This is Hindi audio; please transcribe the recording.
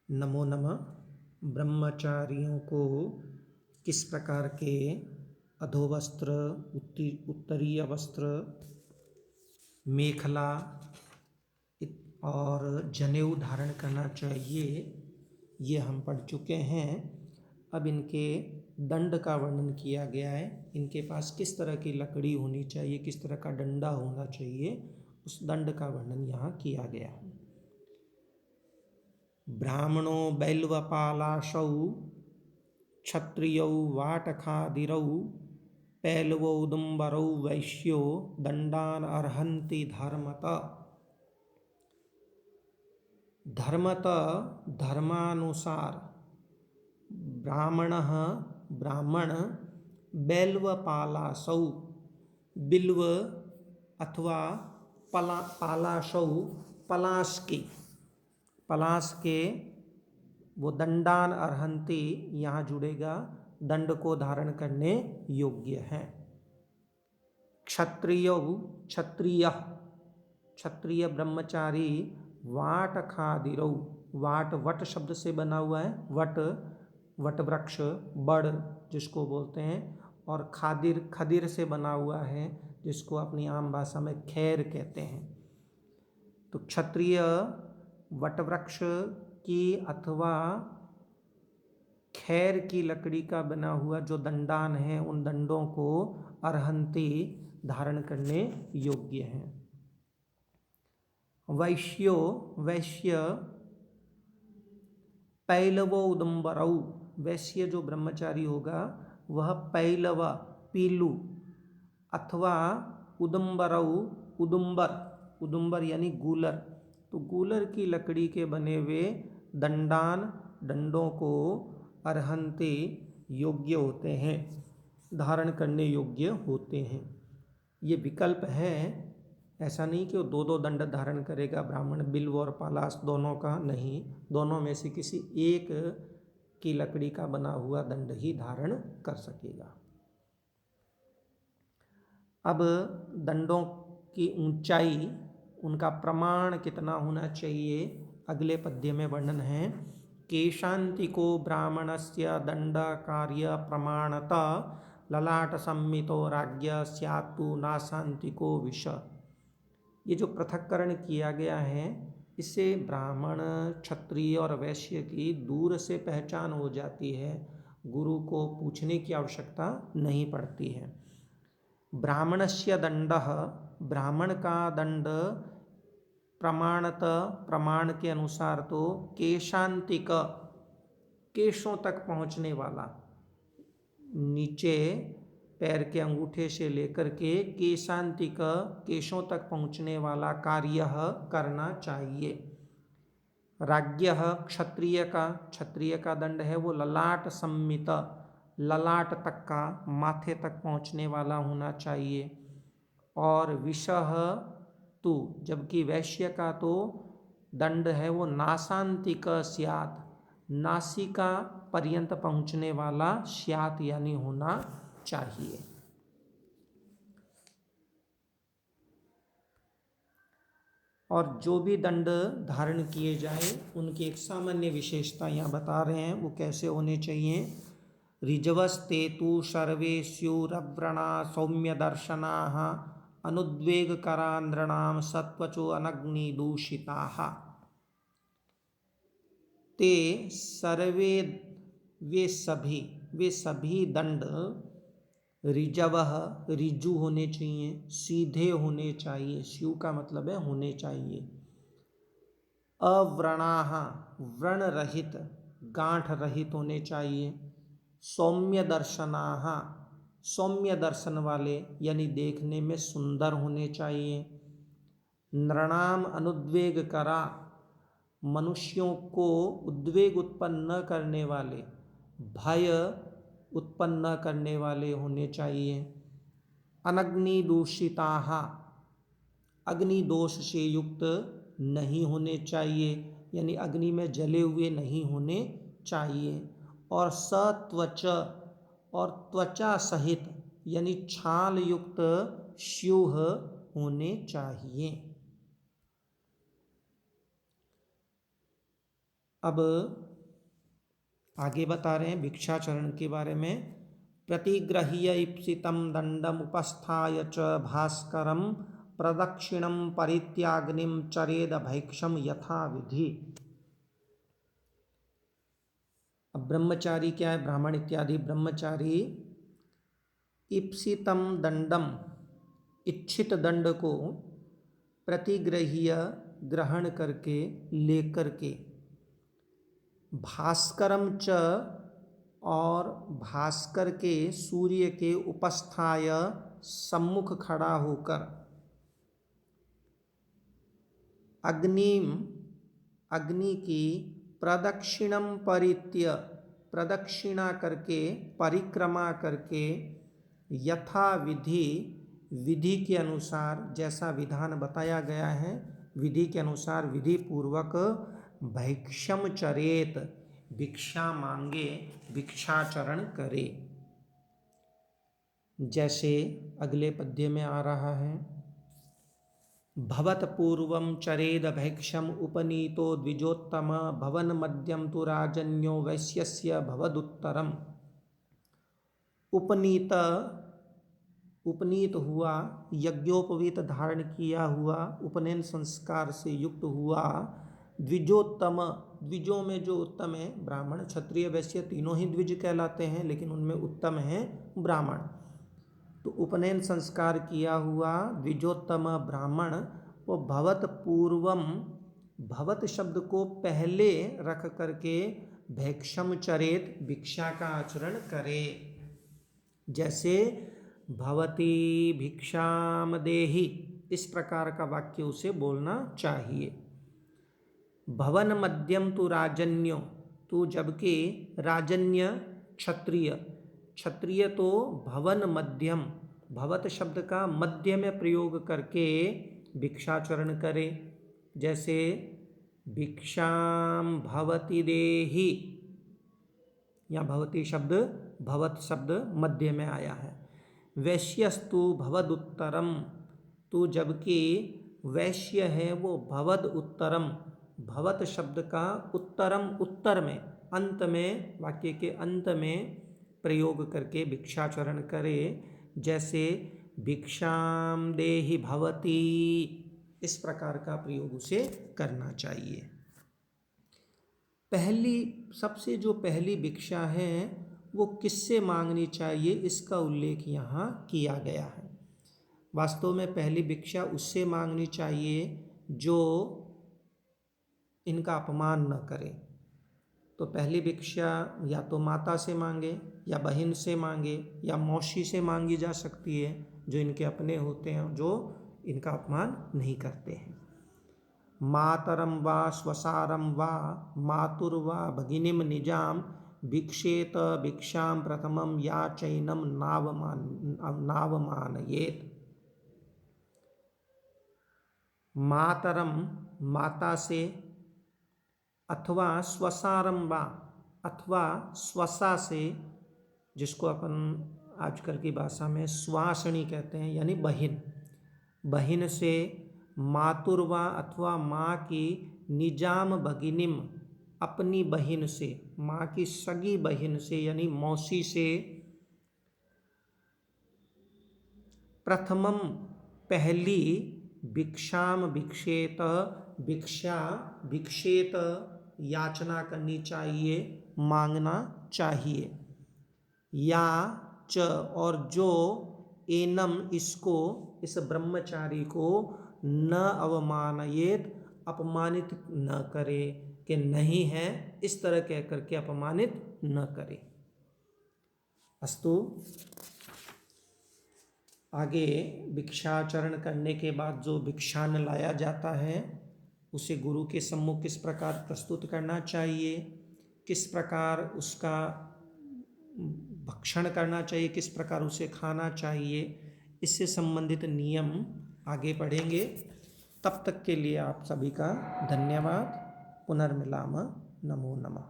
नमो नमः। ब्रह्मचारियों को किस प्रकार के अधोवस्त्र, उत्तरीय वस्त्र, मेखला और जनेऊ धारण करना चाहिए, ये हम पढ़ चुके हैं। अब इनके दंड का वर्णन किया गया है। इनके पास किस तरह की लकड़ी होनी चाहिए, किस तरह का डंडा होना चाहिए, उस दंड का वर्णन यहाँ किया गया है। ब्राह्मणो बैल्वपालाशौ क्षत्रियौ वाटखादिरौ पैलवौ उदुम्बरौ वैश्यो दंडान अर्हन्ति धर्मतः। धर्मानुसार ब्राह्मण बैल्वपालाशौ, बिल्व अथवा पालाशौ, पलाश के वो दंडान अर्हन्ति, यहाँ जुड़ेगा, दंड को धारण करने योग्य हैं। क्षत्रिय ब्रह्मचारी वाट खादिरौ, वाट वट शब्द से बना हुआ है, वट वृक्ष, बड़ जिसको बोलते हैं, और खदिर से बना हुआ है, जिसको अपनी आम भाषा में खैर कहते हैं। तो क्षत्रिय वटवृक्ष की अथवा खैर की लकड़ी का बना हुआ जो दंडान है, उन दंडों को अर्हन्ति, धारण करने योग्य हैं। वैश्य पैलवो उदुम्बरौ, वैश्य जो ब्रह्मचारी होगा वह पैलव, पीलू, अथवा उदुम्बरौ, उदुम्बर यानी गूलर, तो गूलर की लकड़ी के बने हुए डंडों को अर्हन्ति, योग्य होते हैं, धारण करने योग्य होते हैं। ये विकल्प है, ऐसा नहीं कि वो दो दंड धारण करेगा ब्राह्मण, बिल्व और पालाश दोनों का नहीं, दोनों में से किसी एक की लकड़ी का बना हुआ दंड ही धारण कर सकेगा। अब दंडों की ऊंचाई, उनका प्रमाण कितना होना चाहिए, अगले पद्य में वर्णन है। केशांतिको ब्राह्मणस्य दंड कार्य प्रमाणतः ललाट सम्मितो राज्ञ स्यात्तु नाशांतिको विष। ये जो पृथक्करण किया गया है, इससे ब्राह्मण, क्षत्रिय और वैश्य की दूर से पहचान हो जाती है, गुरु को पूछने की आवश्यकता नहीं पड़ती है। ब्राह्मणस्य दंडः, ब्राह्मण का दंड प्रमाणतः, प्रमाण के अनुसार तो केशांतिक, केशों तक पहुँचने वाला, नीचे पैर के अंगूठे से लेकर के केशांतिक, केशों तक पहुँचने वाला कार्य करना चाहिए। राज्ञः, क्षत्रिय का दंड है वो ललाट सम्मित, ललाट तक का, माथे तक पहुँचने वाला होना चाहिए। और विषः तु, जबकि वैश्य का तो दंड है वो नासांतिक स्यात्, नासिका पर्यंत पहुँचने वाला स्यात् यानी होना चाहिए। और जो भी दंड धारण किए जाए उनकी एक सामान्य विशेषता यहाँ बता रहे हैं, वो कैसे होने चाहिए। ऋजवस्ते तु सर्वे स्युरव्रणा सौम्य दर्शनाः अनुद्वेगकरा नृणां सत्वचो अनग्निदूषिताः। ते सर्वे, वे सभी दंड ऋजवः, ऋजु होने चाहिए, सीधे होने चाहिए, स्यु का मतलब है होने चाहिए। अव्रणाः, व्रण रहित, गांठ रहित होने चाहिए। सौम्य दर्शनाः, सौम्य दर्शन वाले यानी देखने में सुंदर होने चाहिए। नृणाम अनुद्वेगकरा, मनुष्यों को उद्वेग उत्पन्न न करने वाले, भय उत्पन्न न करने वाले होने चाहिए। अनग्निदूषिताः, अग्नि दोष से युक्त नहीं होने चाहिए, यानी अग्नि में जले हुए नहीं होने चाहिए। और सत्वच, और त्वचा सहित यानी छाल युक्त स्यूह होने चाहिए। अब आगे बता रहे हैं भिक्षाचरण के बारे में। प्रतिगृह्य ईप्सितं दंडम उपस्थाय च भास्करम प्रदक्षिणम परित्याग्निम चरेद भैक्षम यथा विधि। अब ब्रह्मचारी क्या है? ब्राह्मण इत्यादि ब्रह्मचारी ईप्सितम दंडम, इच्छित दंड को प्रतिगृह्य ग्रहण करके, लेकर के, भास्करम च और भास्कर के, सूर्य के, उपस्थाय सम्मुख खड़ा होकर, अग्निम, अग्नि की, प्रदक्षिणम परित्य, प्रदक्षिणा करके, परिक्रमा करके, यथा विधि, विधि के अनुसार, जैसा विधान बताया गया है विधि के अनुसार विधि पूर्वक भैक्षम चरेत, भिक्षा मांगे, भिक्षाचरण करे। जैसे अगले पद्य में आ रहा है, भवत पूर्वम चरेद भैक्षम उपनीतो द्विजोत्तम भवन मध्यम तु राजन्यो वैश्यस्य भवदुत्तरम। उपनीत, उपनीत हुआ, यज्ञोपवीत धारण किया हुआ, उपनयन संस्कार से युक्त हुआ, द्विजोत्तम, द्विजों में जो उत्तम है, ब्राह्मण क्षत्रिय वैश्य तीनों ही द्विज कहलाते हैं, लेकिन उनमें उत्तम है ब्राह्मण। तो उपनयन संस्कार किया हुआ द्विजोत्तम ब्राह्मण, वो भवत पूर्वम, भवत शब्द को पहले रख करके, भैक्षम चरेत, भिक्षा का आचरण करे। जैसे भवती भिक्षाम देहि, इस प्रकार का वाक्य उसे बोलना चाहिए। भवन मध्यम तु राजन्यो, तू जबकि राजन्य क्षत्रिय, क्षत्रिय तो भवन मध्यम, भवत शब्द का मध्य में प्रयोग करके भिक्षाचरण करे। जैसे भिक्षाम भवती देहि, या भवती शब्द, भवत शब्द मध्य में आया है। वैश्यस्तु भवद उत्तरम, तो जबकि वैश्य है वो भवद उत्तरम, भवत शब्द का उत्तरम, उत्तर में, अंत में, वाक्य के अंत में प्रयोग करके भिक्षाचरण करे। जैसे भिक्षाम देहि भवती, इस प्रकार का प्रयोग उसे करना चाहिए। पहली, सबसे जो पहली भिक्षा है वो किससे मांगनी चाहिए, इसका उल्लेख यहाँ किया गया है। वास्तव में पहली भिक्षा उससे मांगनी चाहिए जो इनका अपमान न करे। तो पहली भिक्षा या तो माता से मांगे, या बहन से मांगे, या मौसी से मांगी जा सकती है, जो इनके अपने होते हैं, जो इनका अपमान नहीं करते हैं। मातरम वा स्वसारम वा मातुर्वा भगिनीम निजाम भिक्षेत भिक्षाम प्रथमम या चैनम नावमानयेत। मातरम, माता से, अथवा स्वसारम वा, अथवा स्वसा से, जिसको अपन आजकल की भाषा में स्वासनी कहते हैं, यानी बहन, बहन से, मातुर्वा अथवा माँ की, निजाम भगिनीम, अपनी बहन से, माँ की सगी बहन से यानी मौसी से, प्रथमम, पहली, भिक्षाम भिक्षेत, भिक्षा, भिक्षेत, याचना करनी चाहिए, मांगना चाहिए। या च, और जो, एनम, इसको, इस ब्रह्मचारी को, न अवमानयेत, अपमानित न करे, कि नहीं है, इस तरह कह करके अपमानित न करे। अस्तु, आगे भिक्षाचरण करने के बाद जो भिक्षान्न लाया जाता है उसे गुरु के सम्मुख किस प्रकार प्रस्तुत करना चाहिए, किस प्रकार उसका भक्षण करना चाहिए, किस प्रकार उसे खाना चाहिए, इससे संबंधित नियम आगे पढ़ेंगे। तब तक के लिए आप सभी का धन्यवाद। पुनर्मिलामः। नमो नमः।